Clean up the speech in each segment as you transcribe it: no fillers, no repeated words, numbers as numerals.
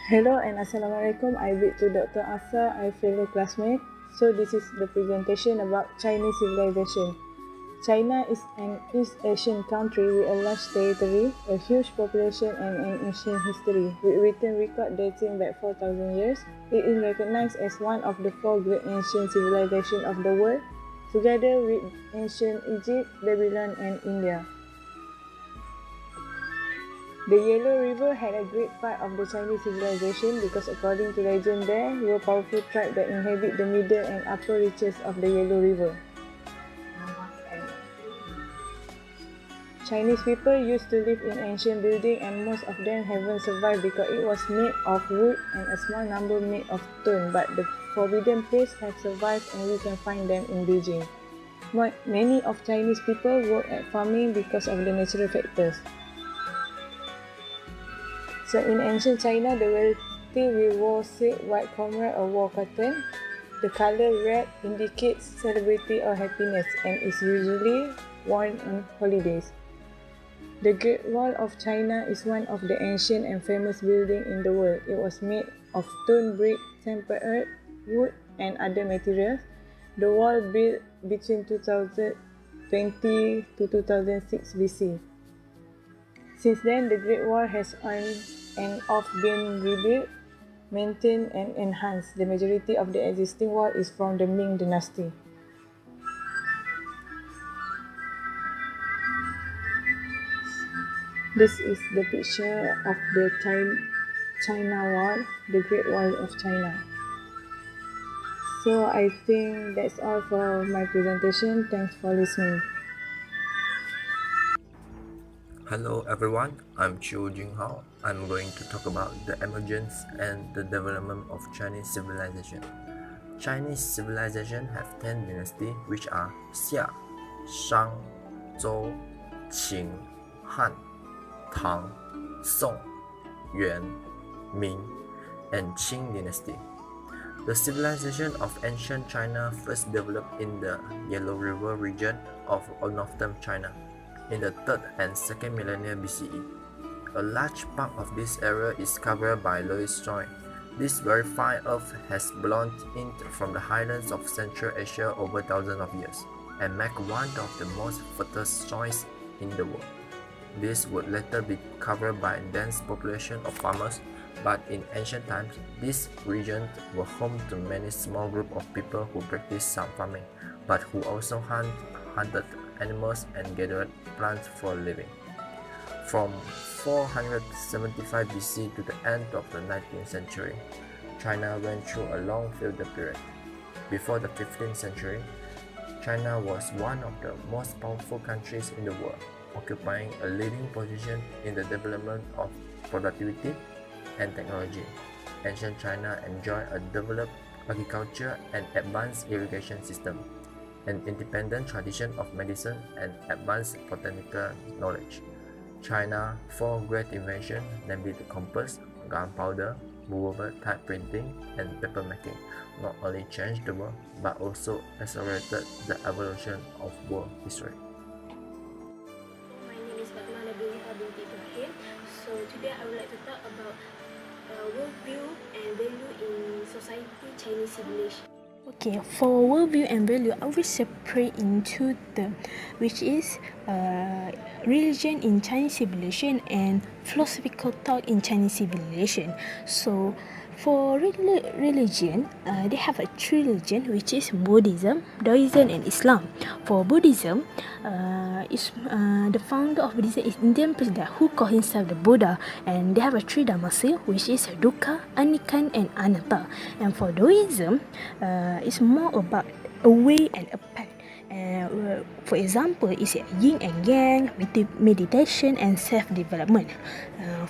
Hello and Assalamualaikum. I bid to Dr. Asa, I fellow classmate. So this is the presentation about Chinese civilization. China is an East Asian country with a large territory, a huge population and an ancient history. With written record dating back 4,000 years, it is recognized as one of the four great ancient civilizations of the world, together with ancient Egypt, Babylon and India. The Yellow River had a great part of the Chinese civilization because according to legend there were powerful tribes that inhabit the middle and upper reaches of the Yellow River. Chinese people used to live in ancient buildings and most of them haven't survived because it was made of wood and a small number made of stone, but the Forbidden Place have survived and we can find them in Beijing. Many of Chinese people work at farming because of the natural factors. So in ancient China, the wealthy will wear silk white camel or war cotton. The color red indicates celebrity or happiness and is usually worn on holidays. The Great Wall of China is one of the ancient and famous buildings in the world. It was made of stone, brick, tempered earth, wood, and other materials. The wall built between 2020 to 2006 BC. Since then, the Great Wall has on and off been rebuilt, maintained, and enhanced. The majority of the existing wall is from the Ming Dynasty. This is the picture of the China Wall, the Great Wall of China. So I think that's all for my presentation. Thanks for listening. Hello everyone, I'm Chiu Jinghao. I'm going to talk about the emergence and the development of Chinese civilization. Chinese civilization have 10 dynasties which are Xia, Shang, Zhou, Qing, Han, Tang, Song, Yuan, Ming, and Qing dynasty. The civilization of ancient China first developed in the Yellow River region of northern China in the 3rd and 2nd millennia BCE. A large part of this area is covered by loess soil. This very fine earth has blown in from the highlands of Central Asia over thousands of years and make one of the most fertile soils in the world. This would later be covered by a dense population of farmers, but in ancient times, these regions were home to many small groups of people who practiced some farming, but who also hunted animals and gathered plants for a living. From 475 BC to the end of the 19th century, China went through a long feudal period. Before the 15th century, China was one of the most powerful countries in the world, occupying a leading position in the development of productivity and technology. Ancient China enjoyed a developed agriculture and advanced irrigation system, an independent tradition of medicine and advanced botanical knowledge. China, four great inventions, namely the compass, gunpowder, movable type printing, and papermaking, not only changed the world but also accelerated the evolution of world history. My name is Fatma Nabiliha binti Ibrahim. So today I would like to talk about worldview and value in society Chinese civilization. Okay, for worldview and value, I will separate into them, which is religion in Chinese civilization and philosophical thought in Chinese civilization. So, for religion, they have a three religion, which is Buddhism, Taoism, and Islam. For Buddhism, the founder of Buddhism is Indian president who call himself the Buddha, and they have a three dhammas, which is Dukkha, Anicca, and Anatta. And for Taoism, it's more about a way and a path. For example, it's yin and yang, meditation, and self-development.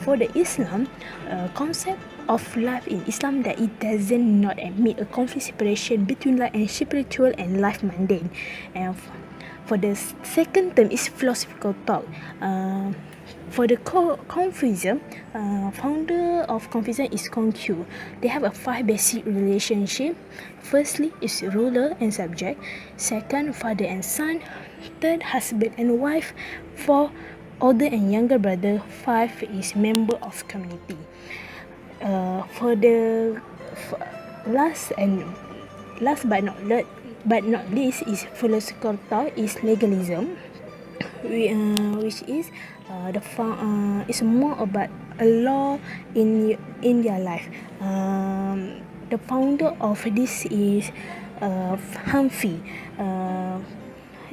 For the Islam, concept of life in Islam that it doesn't not admit a complete separation between life and spiritual and life mundane. And for the second term is philosophical thought. For the Confucianism, founder of Confucianism is Confucius. They have a 5 basic relationship. Firstly is ruler and subject. Second, father and son. Third, husband and wife. 4, older and younger brother. 5 is member of community. For the last but not least is philosophical thought is legalism, which is it's more about a law in their life. The founder of this is Humphrey.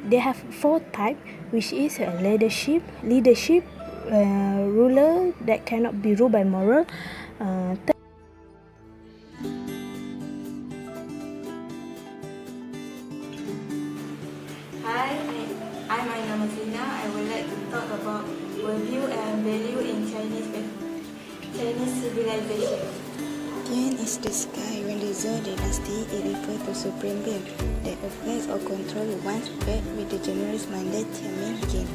They have 4 types, which is leadership, ruler that cannot be ruled by moral. Hi, I'm Aina Mazina. I would like to talk about worldview and value in Chinese civilization. Tian is the sky. When the Zhou dynasty, it refers to supreme being that affects or controls one's fate with the generous mandate Tianmin gain.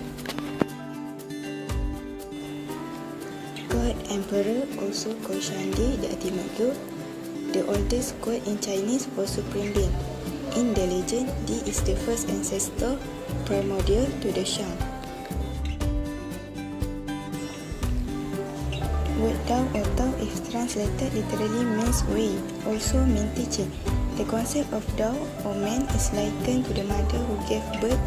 God Emperor, also called Shangdi, the ultimate good, the oldest god in Chinese for supreme being. In the legend, Di is the first ancestor primordial to the Shang. Word Tao or Tao, if translated literally, means way, also means teaching. The concept of Tao or man is likened to the mother who gave birth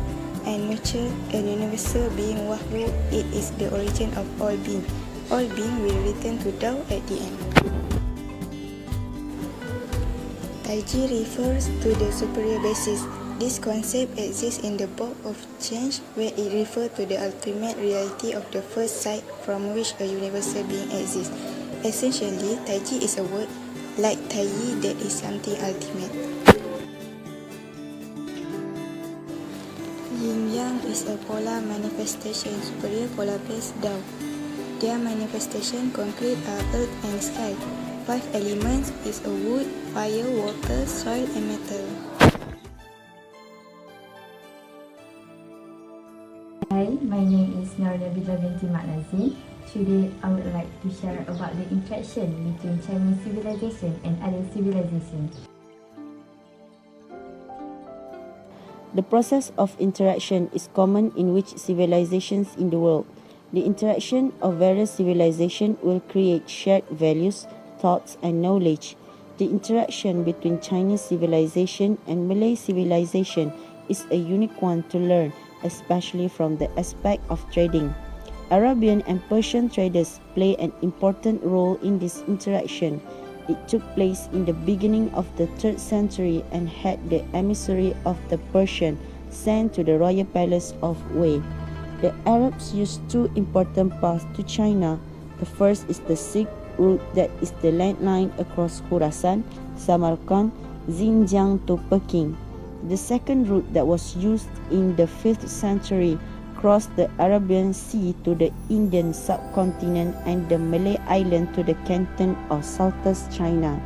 and nurtured a universal being Wahyu. It is the origin of all being. All being will return to Tao at the end. Taiji refers to the superior basis. This concept exists in the Book of Change, where it refers to the ultimate reality of the first sight from which a universal being exists. Essentially, Taiji is a word like Taiyi that is something ultimate. Yin-Yang is a polar manifestation, superior polar-based Tao. Their manifestation concrete are earth and sky. 5 elements is a wood, fire, water, soil, and metal. Hi, my name is Naura Nabila binti Mak Nazim. Today, I would like to share about the interaction between Chinese civilization and other civilizations. The process of interaction is common in which civilizations in the world. The interaction of various civilizations will create shared values, thoughts, and knowledge. The interaction between Chinese civilization and Malay civilization is a unique one to learn, especially from the aspect of trading. Arabian and Persian traders play an important role in this interaction. It took place in the beginning of the 3rd century and had the emissary of the Persian sent to the royal palace of Wei. The Arabs used 2 important paths to China. The first is the Silk Route, that is the land line across Khorasan, Samarkand, Xinjiang to Peking. The second route that was used in the 5th century crossed the Arabian Sea to the Indian subcontinent and the Malay island to the canton of Southeast China.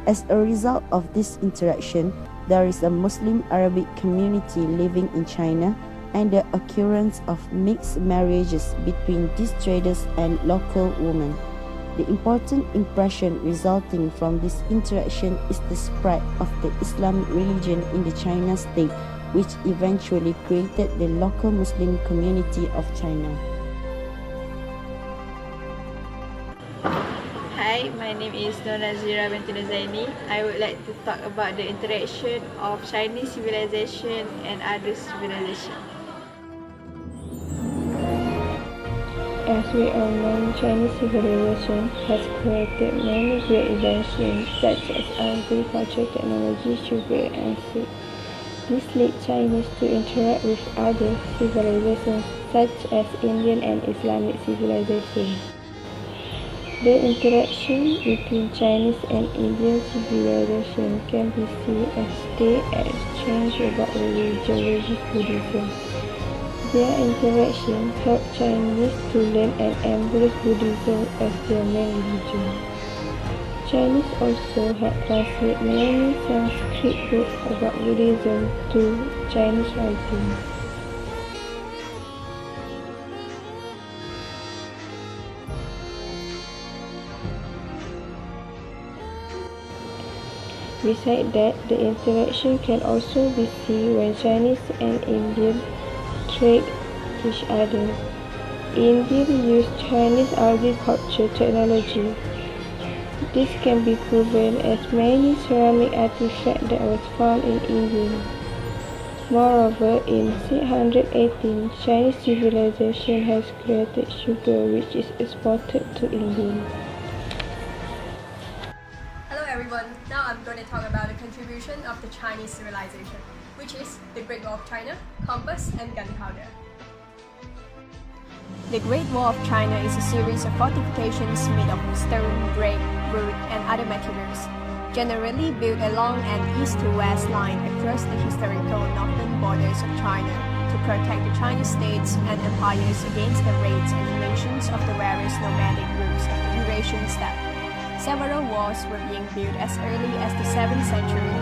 As a result of this interaction, there is a Muslim-Arabic community living in China and the occurrence of mixed marriages between these traders and local women. The important impression resulting from this interaction is the spread of the Islamic religion in the China state, which eventually created the local Muslim community of China. Hi, my name is Nora Zira binti Nazaini. I would like to talk about the interaction of Chinese civilization and other civilizations. As we all know, Chinese civilization has created many great inventions such as agriculture, technology, sugar, and silk. This led Chinese to interact with other civilizations such as Indian and Islamic civilization. The interaction between Chinese and Indian civilization can be seen as they exchange about religion with Buddhism. Their interaction helped Chinese to learn and embrace Buddhism as their main religion. Chinese also had translated many Sanskrit books about Buddhism to Chinese writings. Besides that, the interaction can also be seen when Chinese and Indian trade each other. India used Chinese agriculture technology This can be proven as many ceramic artifacts that was found in India. Moreover, in 618, Chinese civilization has created sugar which is exported to India. Hello everyone, now I'm going to talk about the contribution of the Chinese civilization, which is the Great Wall of China, compass and gunpowder. The Great Wall of China is a series of fortifications made of stone, brick, wood and other materials, generally built along an east to west line across the historical northern borders of China to protect the Chinese states and empires against the raids and invasions of the various nomadic groups of the Eurasian steppe. Several walls were being built as early as the 7th century,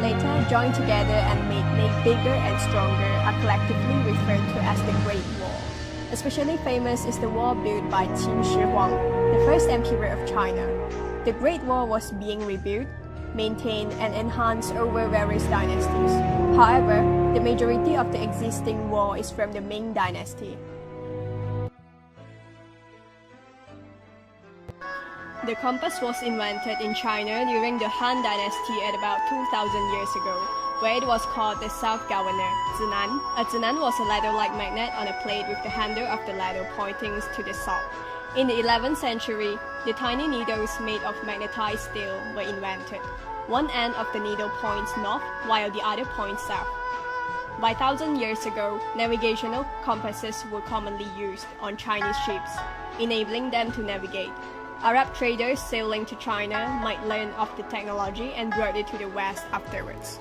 later joined together and made bigger and stronger are collectively referred to as the Great Wall. Especially famous is the wall built by Qin Shi Huang, the first emperor of China. The Great Wall was being rebuilt, maintained and enhanced over various dynasties. However, the majority of the existing wall is from the Ming dynasty. The compass was invented in China during the Han dynasty at about 2,000 years ago, where it was called the South Governor, Zinan. A zinan was a ladle-like magnet on a plate with the handle of the ladle pointing to the south. In the 11th century, the tiny needles made of magnetized steel were invented. One end of the needle points north, while the other points south. By 1,000 years ago, navigational compasses were commonly used on Chinese ships, enabling them to navigate. Arab traders sailing to China might learn of the technology and brought it to the West afterwards.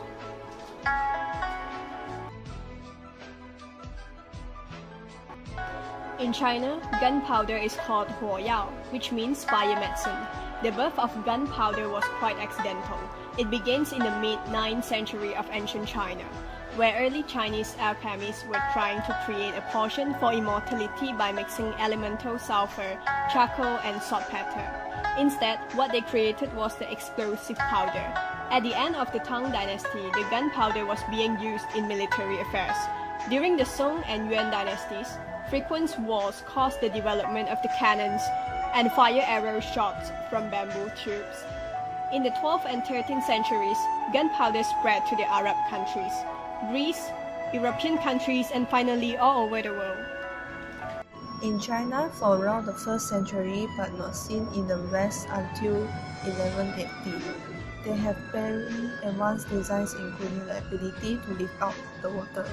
In China, gunpowder is called huoyao, which means fire medicine. The birth of gunpowder was quite accidental. It begins in the mid-9th century of ancient China, where early Chinese alchemists were trying to create a potion for immortality by mixing elemental sulfur, charcoal, and saltpeter. Instead, what they created was the explosive powder. At the end of the Tang dynasty, the gunpowder was being used in military affairs. During the Song and Yuan dynasties, frequent wars caused the development of the cannons and fire arrow shots from bamboo tubes. In the 12th and 13th centuries, gunpowder spread to the Arab countries, Greece, European countries, and finally all over the world. In China for around the 1st century but not seen in the West until 1180. They have very advanced designs including the ability to lift out the water.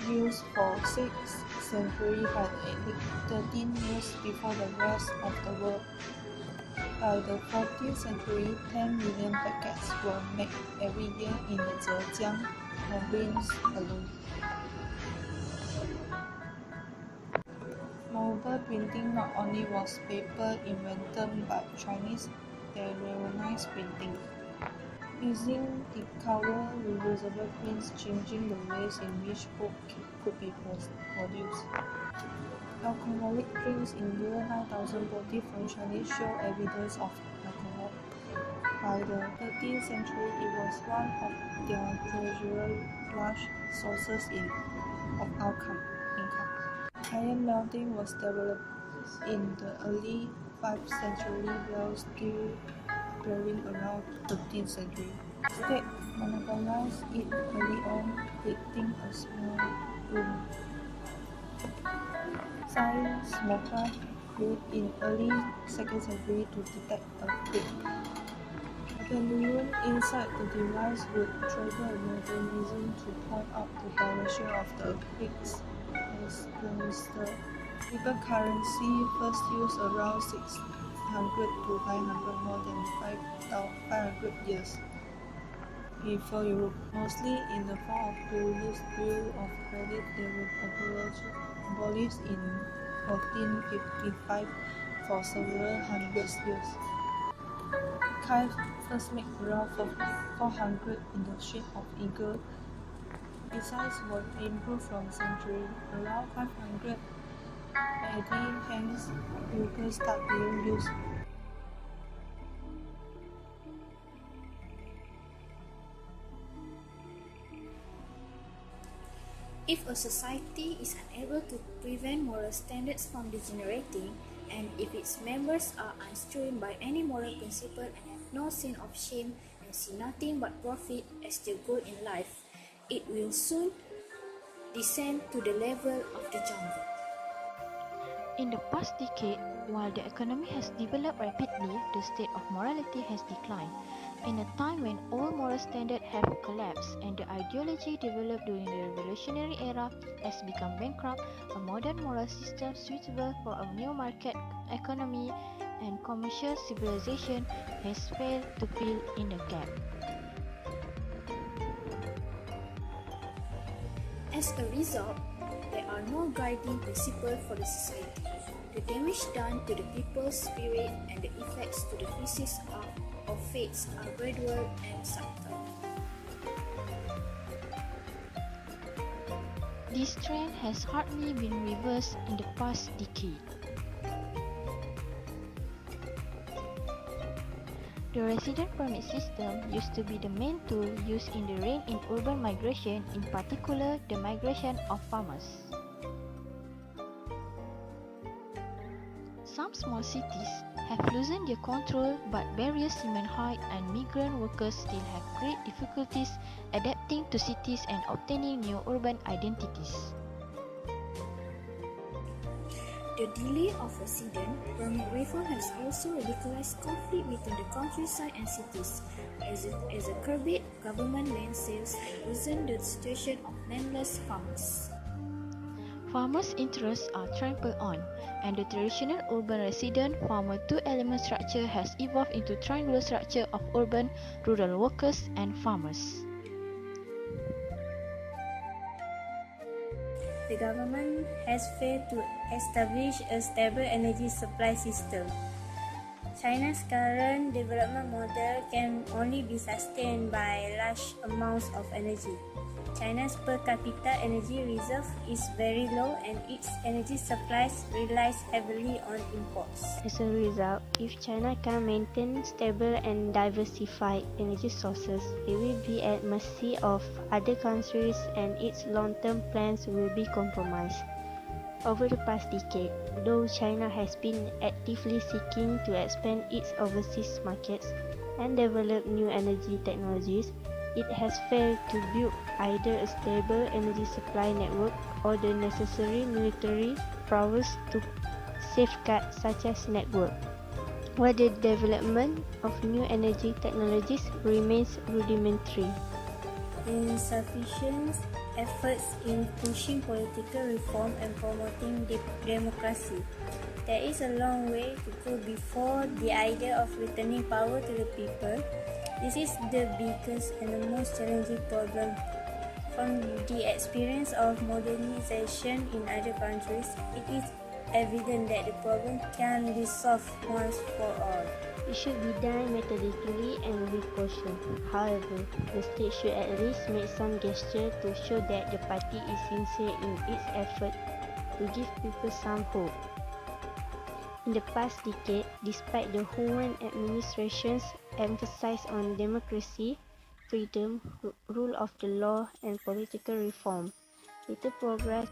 Used for 6th century but 13 years before the rest of the world. By the 14th century, 10 million packets were made every year in the Zhejiang province alone. Moreover, printing not only was paper invented by Chinese, they revolutionized printing. Using the color reusable prints, changing the ways in which books could be produced. Alcoholic drinks in year 9040 from Chinese show evidence of alcohol. By the 13th century, it was one of their treasury large sources of income. Iron melting was developed in the early 5th century while still growing around 13th century. State monopolized it early on, creating a small boom. Science smoker built in early 2nd century to detect a quake. Balloon inside the device would trigger a mechanism to point out the direction of the quake's transistor. Paper currency first used around 600 to 500 more than 500 years before Europe, mostly in the form of previous bill of credit that were abolished in 1455 for several hundred years. Kite first made around 400 in the shape of eagle. Designs were improved from century. Around 500 AD, hence eagles started being used. If a society is unable to prevent moral standards from degenerating, and if its members are unstrained by any moral principle and have no sense of shame and see nothing but profit as their goal in life, it will soon descend to the level of the jungle. In the past decade, while the economy has developed rapidly, the state of morality has declined. In a time when all moral standards have collapsed and the ideology developed during the revolutionary era has become bankrupt, a modern moral system suitable for a new market economy and commercial civilization has failed to fill in the gap. As a result, there are no guiding principles for the society. The damage done to the people's spirit and the effects to the physics of fates are gradual and subtle. This trend has hardly been reversed in the past decade. The resident permit system used to be the main tool used in the rein in urban migration, in particular the migration of farmers. Some small cities have loosened their control, but barriers remain high and migrant workers still have great difficulties adapting to cities and obtaining new urban identities. The delay of resident permit reform has also radicalized conflict between the countryside and cities, as a curbed government land sales and worsened the situation of landless farmers. Farmers' interests are trampled on, and the traditional urban resident-farmer two-element structure has evolved into triangular structure of urban, rural workers and farmers. The government has failed to establish a stable energy supply system. China's current development model can only be sustained by large amounts of energy. China's per capita energy reserve is very low and its energy supplies relies heavily on imports. As a result, if China can't maintain stable and diversified energy sources, it will be at mercy of other countries and its long-term plans will be compromised. Over the past decade, though China has been actively seeking to expand its overseas markets and develop new energy technologies, it has failed to build either a stable energy supply network or the necessary military prowess to safeguard such as network, while the development of new energy technologies remains rudimentary. Insufficient efforts in pushing political reform and promoting democracy. There is a long way to go before the idea of returning power to the people. This is the biggest and the most challenging problem. From the experience of modernization in other countries, it is evident that the problem can be solved once for all. It should be done methodically and with caution. However, the state should at least make some gesture to show that the party is sincere in its effort to give people some hope. In the past decade, despite the Huan administration's emphasis on democracy, freedom, rule of the law, and political reform, little progress